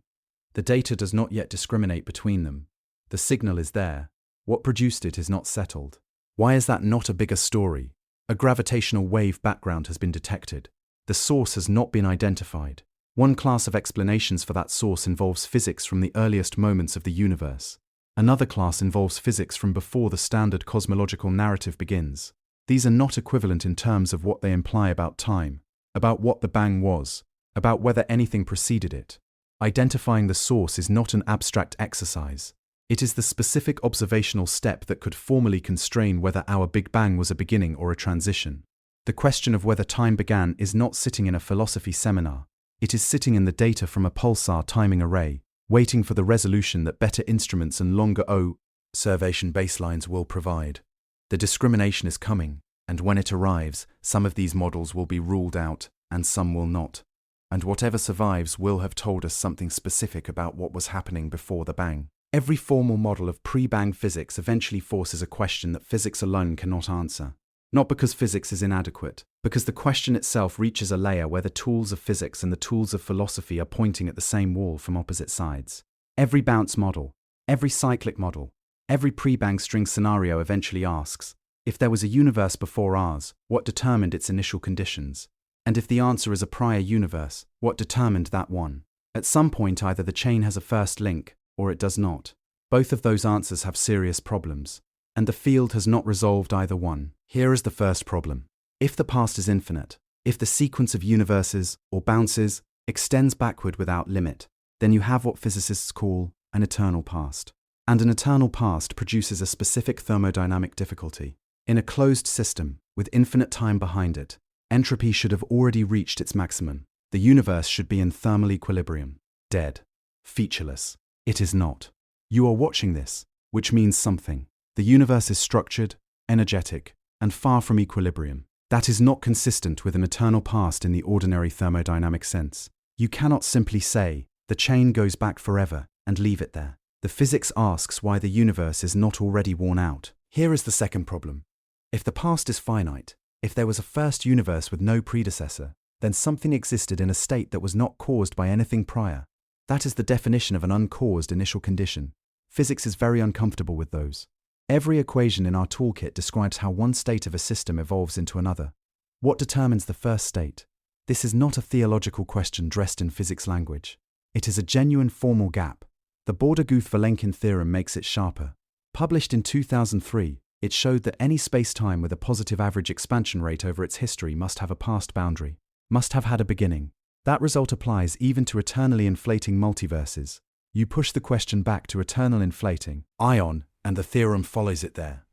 The data does not yet discriminate between them. The signal is there. What produced it is not settled. Why is that not a bigger story? A gravitational wave background has been detected. The source has not been identified. One class of explanations for that source involves physics from the earliest moments of the universe. Another class involves physics from before the standard cosmological narrative begins. These are not equivalent in terms of what they imply about time, about what the bang was, about whether anything preceded it. Identifying the source is not an abstract exercise. It is the specific observational step that could formally constrain whether our Big Bang was a beginning or a transition. The question of whether time began is not sitting in a philosophy seminar. It is sitting in the data from a pulsar timing array, waiting for the resolution that better instruments and longer observation baselines will provide. The discrimination is coming, and when it arrives, some of these models will be ruled out, and some will not. And whatever survives will have told us something specific about what was happening before the bang. Every formal model of pre-bang physics eventually forces a question that physics alone cannot answer. Not because physics is inadequate, because the question itself reaches a layer where the tools of physics and the tools of philosophy are pointing at the same wall from opposite sides. Every bounce model, every cyclic model, every pre-bang string scenario eventually asks, if there was a universe before ours, what determined its initial conditions? And if the answer is a prior universe, what determined that one? At some point either the chain has a first link, or it does not. Both of those answers have serious problems, and the field has not resolved either one. Here is the first problem. If the past is infinite, if the sequence of universes, or bounces, extends backward without limit, then you have what physicists call an eternal past. And an eternal past produces a specific thermodynamic difficulty. In a closed system, with infinite time behind it, entropy should have already reached its maximum. The universe should be in thermal equilibrium, dead, featureless. It is not. You are watching this, which means something. The universe is structured, energetic, and far from equilibrium. That is not consistent with an eternal past in the ordinary thermodynamic sense. You cannot simply say, the chain goes back forever, and leave it there. The physics asks why the universe is not already worn out. Here is the second problem. If the past is finite, if there was a first universe with no predecessor, then something existed in a state that was not caused by anything prior. That is the definition of an uncaused initial condition. Physics is very uncomfortable with those. Every equation in our toolkit describes how one state of a system evolves into another. What determines the first state? This is not a theological question dressed in physics language. It is a genuine formal gap. The Borde-Guth-Vilenkin theorem makes it sharper. Published in 2003, it showed that any spacetime with a positive average expansion rate over its history must have a past boundary, must have had a beginning. That result applies even to eternally inflating multiverses. You push the question back to eternal inflating ion, and the theorem follows it there.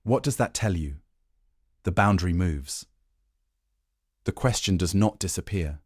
What does that tell you? The boundary moves. The question does not disappear.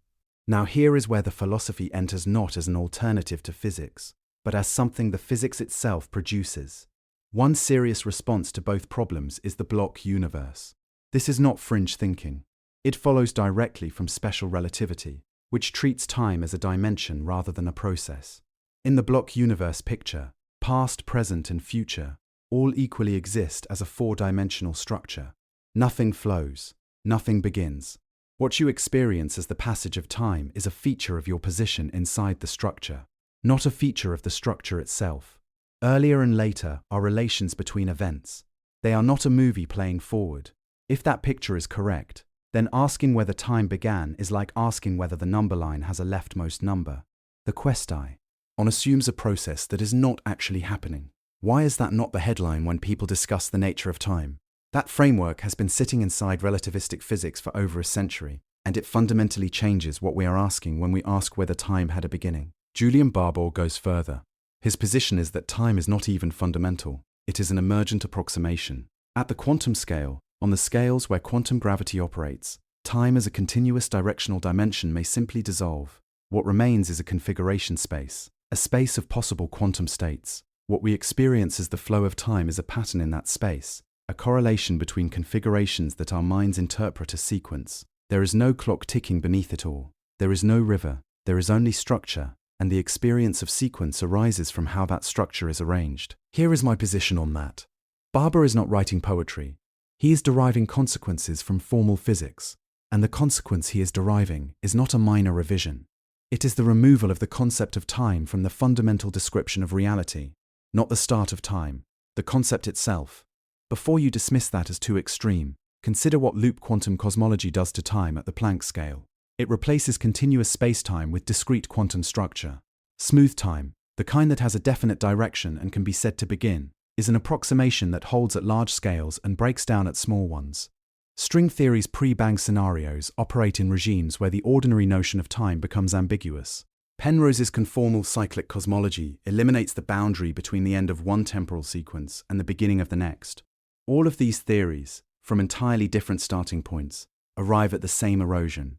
Now here is where the philosophy enters not as an alternative to physics, but as something the physics itself produces. One serious response to both problems is the block universe. This is not fringe thinking. It follows directly from special relativity, which treats time as a dimension rather than a process. In the block universe picture, past, present, and future all equally exist as a four-dimensional structure. Nothing flows. nothing begins. What you experience as the passage of time is a feature of your position inside the structure, not a feature of the structure itself. Earlier and later are relations between events. They are not a movie playing forward. If that picture is correct, then asking whether time began is like asking whether the number line has a leftmost number. The questi on assumes a process that is not actually happening. Why is that not the headline when people discuss the nature of time? That framework has been sitting inside relativistic physics for over a century, and it fundamentally changes what we are asking when we ask whether time had a beginning. Julian Barbour goes further. His position is that time is not even fundamental. It is an emergent approximation. At the quantum scale, on the scales where quantum gravity operates, time as a continuous directional dimension may simply dissolve. What remains is a configuration space, a space of possible quantum states. What we experience as the flow of time is a pattern in that space, a correlation between configurations that our minds interpret as sequence. There is no clock ticking beneath it all. There is no river. There is only structure, and the experience of sequence arises from how that structure is arranged. Here is my position on that. Barbour is not writing poetry. He is deriving consequences from formal physics, and the consequence he is deriving is not a minor revision. It is the removal of the concept of time from the fundamental description of reality, not the start of time, the concept itself. Before you dismiss that as too extreme, consider what Loop Quantum Cosmology does to time at the Planck scale. It replaces continuous space-time with discrete quantum structure. Smooth time, the kind that has a definite direction and can be said to begin, is an approximation that holds at large scales and breaks down at small ones. String theory's pre-bang scenarios operate in regimes where the ordinary notion of time becomes ambiguous. Penrose's Conformal Cyclic Cosmology eliminates the boundary between the end of one temporal sequence and the beginning of the next. All of these theories, from entirely different starting points, arrive at the same erosion.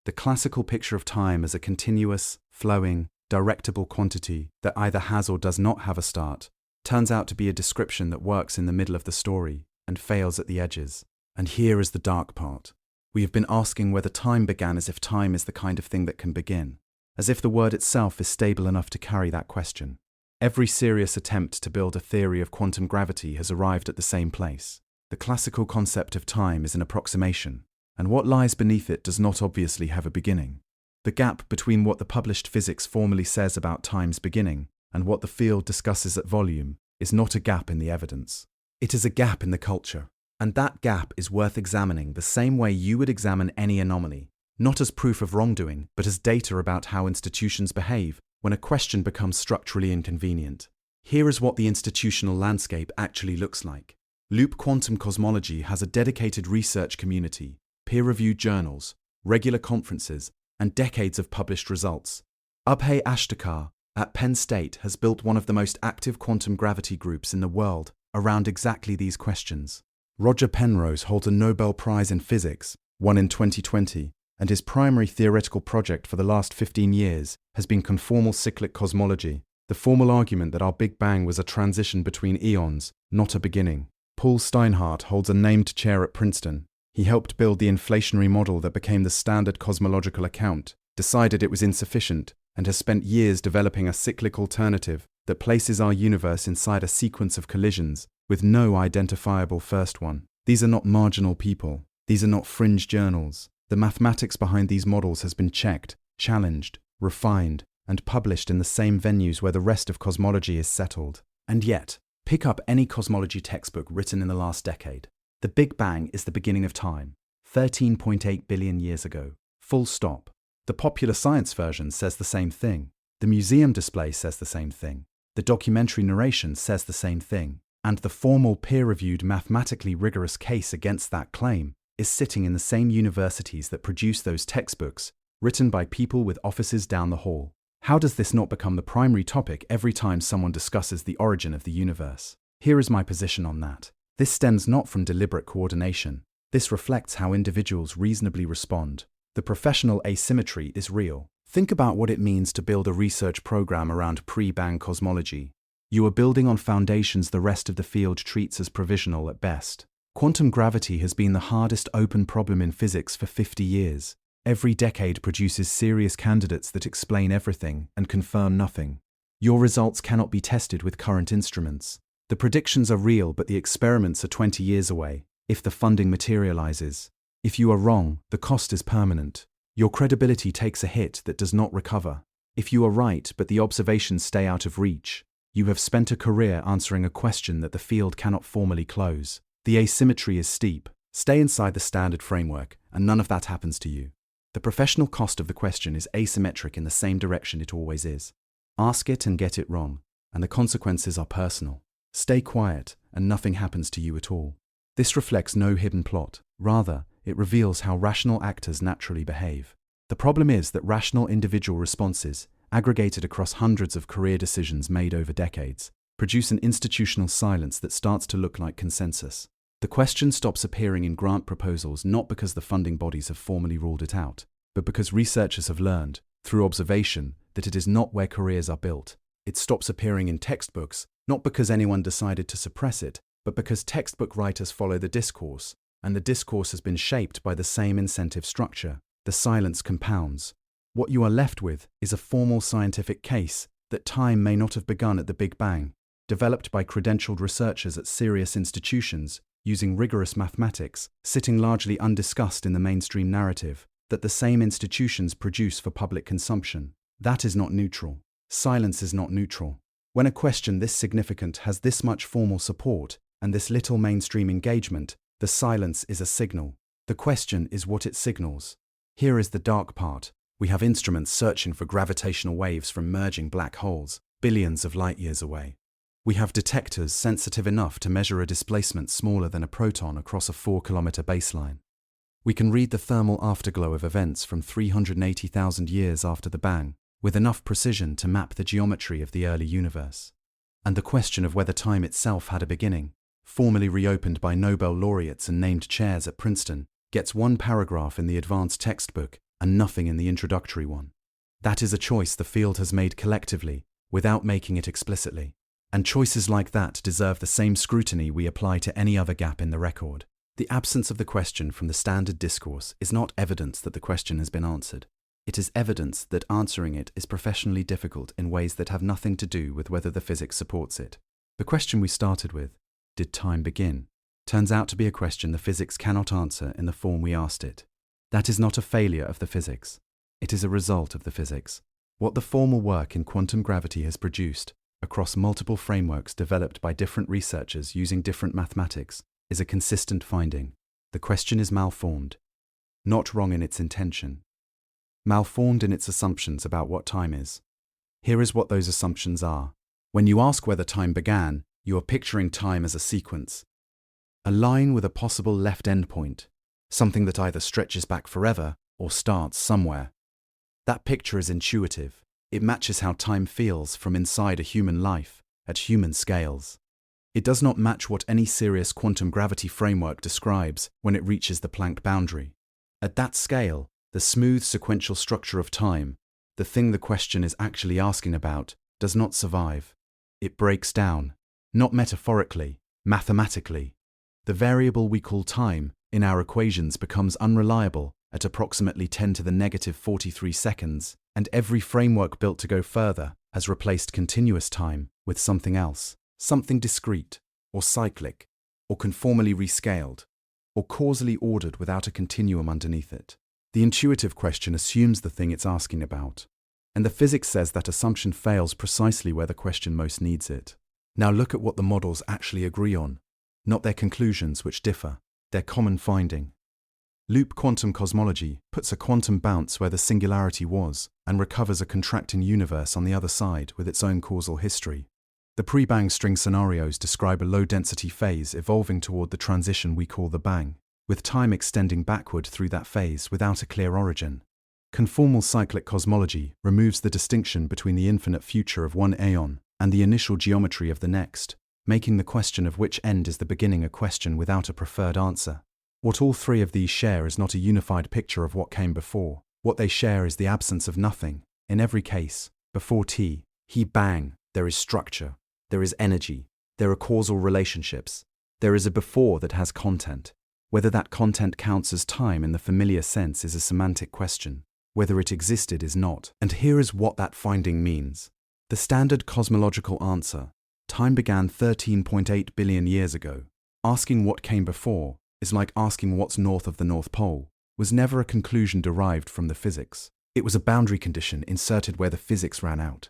The classical picture of time as a continuous, flowing, directable quantity that either has or does not have a start turns out to be a description that works in the middle of the story and fails at the edges. And here is the dark part. We have been asking whether time began as if time is the kind of thing that can begin, as if the word itself is stable enough to carry that question. Every serious attempt to build a theory of quantum gravity has arrived at the same place. The classical concept of time is an approximation, and what lies beneath it does not obviously have a beginning. The gap between what the published physics formally says about time's beginning and what the field discusses at volume is not a gap in the evidence. It is a gap in the culture, and that gap is worth examining the same way you would examine any anomaly, not as proof of wrongdoing, but as data about how institutions behave when a question becomes structurally inconvenient. Here is what the institutional landscape actually looks like. Loop Quantum Cosmology has a dedicated research community, peer-reviewed journals, regular conferences, and decades of published results. Abhay Ashtekar at Penn State has built one of the most active quantum gravity groups in the world around exactly these questions. Roger Penrose holds a Nobel Prize in Physics, won in 2020, and his primary theoretical project for the last 15 years has been Conformal Cyclic Cosmology, the formal argument that our Big Bang was a transition between eons, not a beginning. Paul Steinhardt holds a named chair at Princeton. He helped build the inflationary model that became the standard cosmological account, decided it was insufficient, and has spent years developing a cyclic alternative that places our universe inside a sequence of collisions with no identifiable first one. These are not marginal people. These are not fringe journals. The mathematics behind these models has been checked, challenged, refined, and published in the same venues where the rest of cosmology is settled. And yet, pick up any cosmology textbook written in the last decade. The Big Bang is the beginning of time, 13.8 billion years ago. Full stop. The popular science version says the same thing. The museum display says the same thing. The documentary narration says the same thing. And the formal peer-reviewed mathematically rigorous case against that claim is sitting in the same universities that produce those textbooks, written by people with offices down the hall. How does this not become the primary topic every time someone discusses the origin of the universe? Here is my position on that. This stems not from deliberate coordination. This reflects how individuals reasonably respond. The professional asymmetry is real. Think about what it means to build a research program around pre-bang cosmology. You are building on foundations the rest of the field treats as provisional at best. Quantum gravity has been the hardest open problem in physics for 50 years. Every decade produces serious candidates that explain everything and confirm nothing. Your results cannot be tested with current instruments. The predictions are real, but the experiments are 20 years away, if the funding materializes. If you are wrong, the cost is permanent. Your credibility takes a hit that does not recover. If you are right but the observations stay out of reach, you have spent a career answering a question that the field cannot formally close. The asymmetry is steep. Stay inside the standard framework, and none of that happens to you. The professional cost of the question is asymmetric in the same direction it always is. Ask it and get it wrong, and the consequences are personal. Stay quiet, and nothing happens to you at all. This reflects no hidden plot. Rather, it reveals how rational actors naturally behave. The problem is that rational individual responses, aggregated across hundreds of career decisions made over decades, produce an institutional silence that starts to look like consensus. The question stops appearing in grant proposals not because the funding bodies have formally ruled it out, but because researchers have learned, through observation, that it is not where careers are built. It stops appearing in textbooks, not because anyone decided to suppress it, but because textbook writers follow the discourse, and the discourse has been shaped by the same incentive structure. The silence compounds. What you are left with is a formal scientific case that time may not have begun at the Big Bang, developed by credentialed researchers at serious institutions, using rigorous mathematics, sitting largely undiscussed in the mainstream narrative, that the same institutions produce for public consumption. That is not neutral. Silence is not neutral. When a question this significant has this much formal support and this little mainstream engagement, the silence is a signal. The question is what it signals. Here is the dark part. We have instruments searching for gravitational waves from merging black holes, billions of light years away. We have detectors sensitive enough to measure a displacement smaller than a proton across a 4-kilometer baseline. We can read the thermal afterglow of events from 380,000 years after the bang, with enough precision to map the geometry of the early universe. And the question of whether time itself had a beginning, formally reopened by Nobel laureates and named chairs at Princeton, gets one paragraph in the advanced textbook and nothing in the introductory one. That is a choice the field has made collectively, without making it explicitly. And choices like that deserve the same scrutiny we apply to any other gap in the record. The absence of the question from the standard discourse is not evidence that the question has been answered. It is evidence that answering it is professionally difficult in ways that have nothing to do with whether the physics supports it. The question we started with, did time begin, turns out to be a question the physics cannot answer in the form we asked it. That is not a failure of the physics. It is a result of the physics. What the formal work in quantum gravity has produced, across multiple frameworks developed by different researchers using different mathematics, is a consistent finding. The question is malformed. Not wrong in its intention. Malformed in its assumptions about what time is. Here is what those assumptions are. When you ask whether time began, you are picturing time as a sequence. A line with a possible left endpoint, something that either stretches back forever or starts somewhere. That picture is intuitive. It matches how time feels from inside a human life, at human scales. It does not match what any serious quantum gravity framework describes when it reaches the Planck boundary. At that scale, the smooth sequential structure of time, the thing the question is actually asking about, does not survive. It breaks down, not metaphorically, mathematically. The variable we call time in our equations becomes unreliable at approximately 10 to the negative 43 seconds, and every framework built to go further has replaced continuous time with something else, something discrete, or cyclic, or conformally rescaled, or causally ordered without a continuum underneath it. The intuitive question assumes the thing it's asking about, and the physics says that assumption fails precisely where the question most needs it. Now look at what the models actually agree on, not their conclusions which differ, their common finding. Loop Quantum Cosmology puts a quantum bounce where the singularity was and recovers a contracting universe on the other side with its own causal history. The pre-bang string scenarios describe a low-density phase evolving toward the transition we call the bang, with time extending backward through that phase without a clear origin. Conformal Cyclic Cosmology removes the distinction between the infinite future of one aeon and the initial geometry of the next, making the question of which end is the beginning a question without a preferred answer. What all three of these share is not a unified picture of what came before. What they share is the absence of nothing. In every case, before T, he bang, there is structure, there is energy, there are causal relationships, there is a before that has content. Whether that content counts as time in the familiar sense is a semantic question. Whether it existed is not. And here is what that finding means. The standard cosmological answer, time began 13.8 billion years ago, asking what came before, is like asking what's north of the North Pole, was never a conclusion derived from the physics. It was a boundary condition inserted where the physics ran out.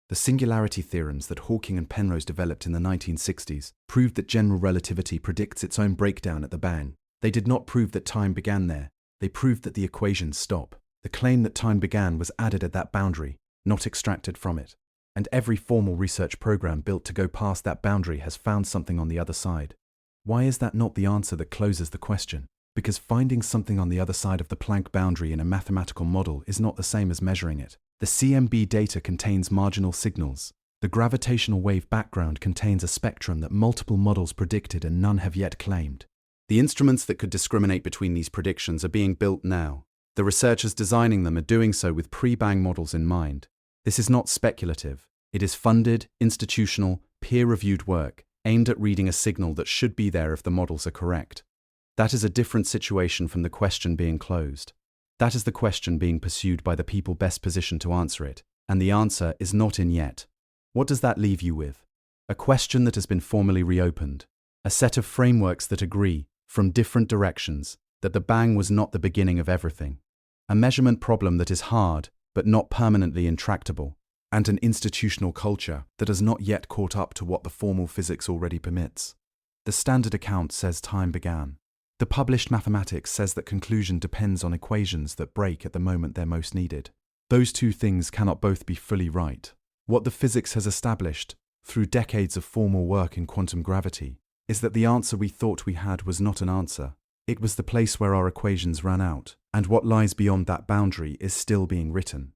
The singularity theorems that Hawking and Penrose developed in the 1960s proved that general relativity predicts its own breakdown at the bang. They did not prove that time began there. They proved that the equations stop. The claim that time began was added at that boundary, not extracted from it. And every formal research program built to go past that boundary has found something on the other side. Why is that not the answer that closes the question? Because finding something on the other side of the Planck boundary in a mathematical model is not the same as measuring it. The CMB data contains marginal signals. The gravitational wave background contains a spectrum that multiple models predicted and none have yet claimed. The instruments that could discriminate between these predictions are being built now. The researchers designing them are doing so with pre-bang models in mind. This is not speculative. It is funded, institutional, peer-reviewed work aimed at reading a signal that should be there if the models are correct. That is a different situation from the question being closed. That is the question being pursued by the people best positioned to answer it, and the answer is not in yet. What does that leave you with? A question that has been formally reopened. A set of frameworks that agree, from different directions, that the bang was not the beginning of everything. A measurement problem that is hard, but not permanently intractable. And an institutional culture that has not yet caught up to what the formal physics already permits. The standard account says time began. The published mathematics says that conclusion depends on equations that break at the moment they're most needed. Those two things cannot both be fully right. What the physics has established, through decades of formal work in quantum gravity, is that the answer we thought we had was not an answer. It was the place where our equations ran out, and what lies beyond that boundary is still being written.